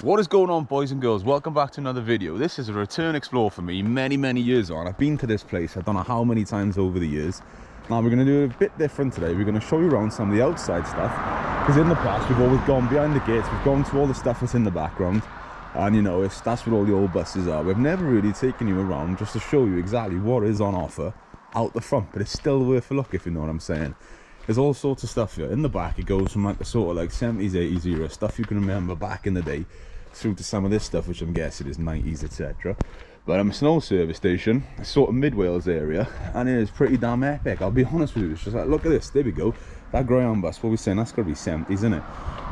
What is going on, boys and girls? Welcome back to another video. This is a return explore for me many years on. I've been to this place I don't know how many times over the years. Now we're going to do it a bit different today. We're going to show you around some of the outside stuff, because in the past we've always gone behind the gates, we've gone to all the stuff that's in the background, and you know, that's what all the old buses are. We've never really taken you around just to show you exactly what is on offer out the front, but it's still worth a look, if you know what I'm saying. There's all sorts of stuff here. In the back it goes from like the sort of like 70s, 80s era stuff you can remember back in the day, through to some of this stuff which I'm guessing is 90s, etc. But it's an old service station, it's sort of mid Wales area, and it is pretty damn epic, I'll be honest with you. It's just like, look at this, there we go, that Greyhound bus, what we're saying, that's got to be 70s, isn't it?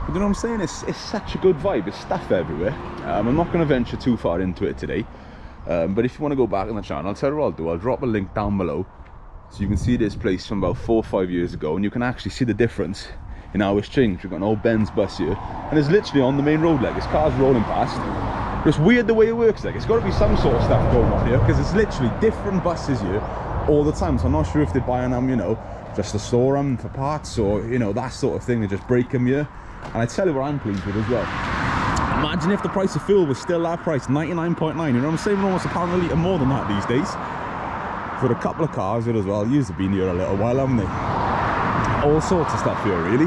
But you know what I'm saying, it's such a good vibe, there's stuff everywhere. I'm not going to venture too far into it today, but if you want to go back on the channel, I'll tell you what I'll do, I'll drop a link down below so you can see this place from about 4 or 5 years ago, and you can actually see the difference in how it's changed. We've got an old Benz bus here, and it's literally on the main road, like, there's cars rolling past. But it's weird the way it works, like, it's got to be some sort of stuff going on here, because it's literally different buses here all the time. So I'm not sure if they're buying them, you know, just to store them for parts, or, you know, that sort of thing, they just break them here. And I tell you what I'm pleased with as well. Imagine if the price of fuel was still that price, 99.9, you know what I'm saying, almost £1 a litre more than that these days. For a couple of cars here as well, you've been here a little while, haven't they? All sorts of stuff here, really.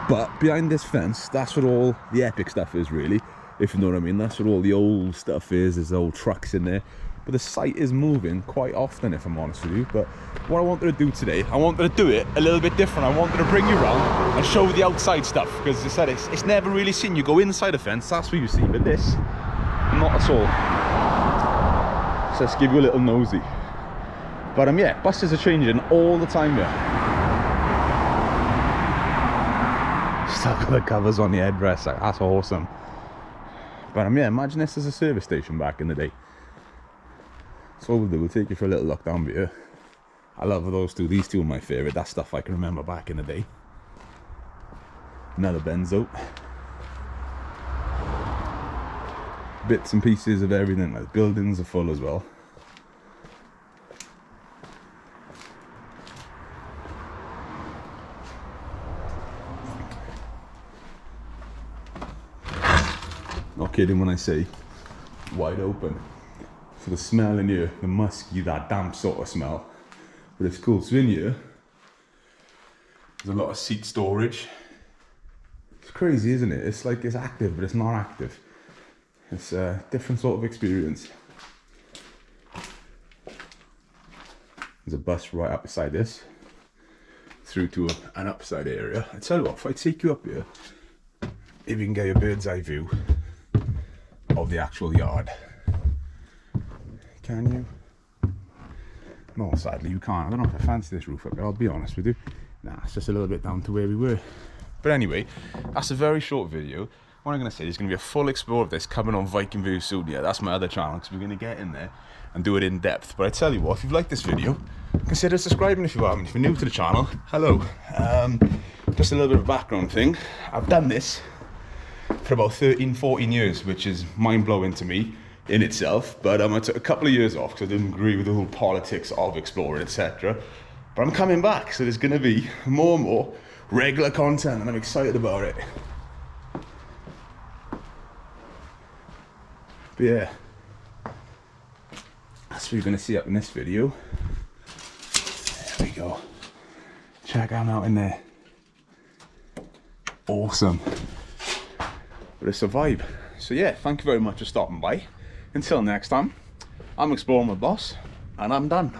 But behind this fence, that's what all the epic stuff is, really, if you know what I mean. That's what all the old stuff is. There's old trucks in there, but the site is moving quite often, if I'm honest with you. But what I wanted to do today, I wanted to do it a little bit different. I wanted to bring you around and show the outside stuff, because I said it's never really seen. You go inside a fence, that's what you see, but this, not at all. So let's give you a little nosy. But yeah, buses are changing all the time here. Still got the covers on the headrest, like, that's awesome. But yeah, imagine this as a service station back in the day. So what we'll do, we'll take you for a little look down here. I love those two, these two are my favourite. That's stuff I can remember back in the day. Another Benzo. Bits and pieces of everything, like buildings are full as well. Not kidding when I say wide open. So the smell in here, the musky, that damp sort of smell. But it's cool. So in here, there's a lot of seat storage. It's crazy, isn't it? It's like it's active, but it's not active. It's a different sort of experience. There's a bus right up beside this, through to an upside area. I tell you what, if I take you up here, if you can get a bird's eye view of the actual yard. Can you? No, sadly you can't. I don't know if I fancy this roof up here, I'll be honest with you. Nah, it's just a little bit down to where we were. But anyway, that's a very short video. What I'm going to say, there's going to be a full explore of this coming on Viking View soon. Yeah, that's my other channel, because we're going to get in there and do it in depth. But I tell you what, if you've liked this video, consider subscribing if you haven't. If you're new to the channel, hello. Just a little bit of a background thing. I've done this for about 13-14 years, which is mind-blowing to me in itself. But I took a couple of years off because I didn't agree with the whole politics of exploring, etc. But I'm coming back, so there's going to be more and more regular content, and I'm excited about it. But yeah, that's what you're going to see up in this video. There we go. Check them out in there. Awesome. But it's a vibe. So yeah, thank you very much for stopping by. Until next time, I'm exploring my boss, and I'm done.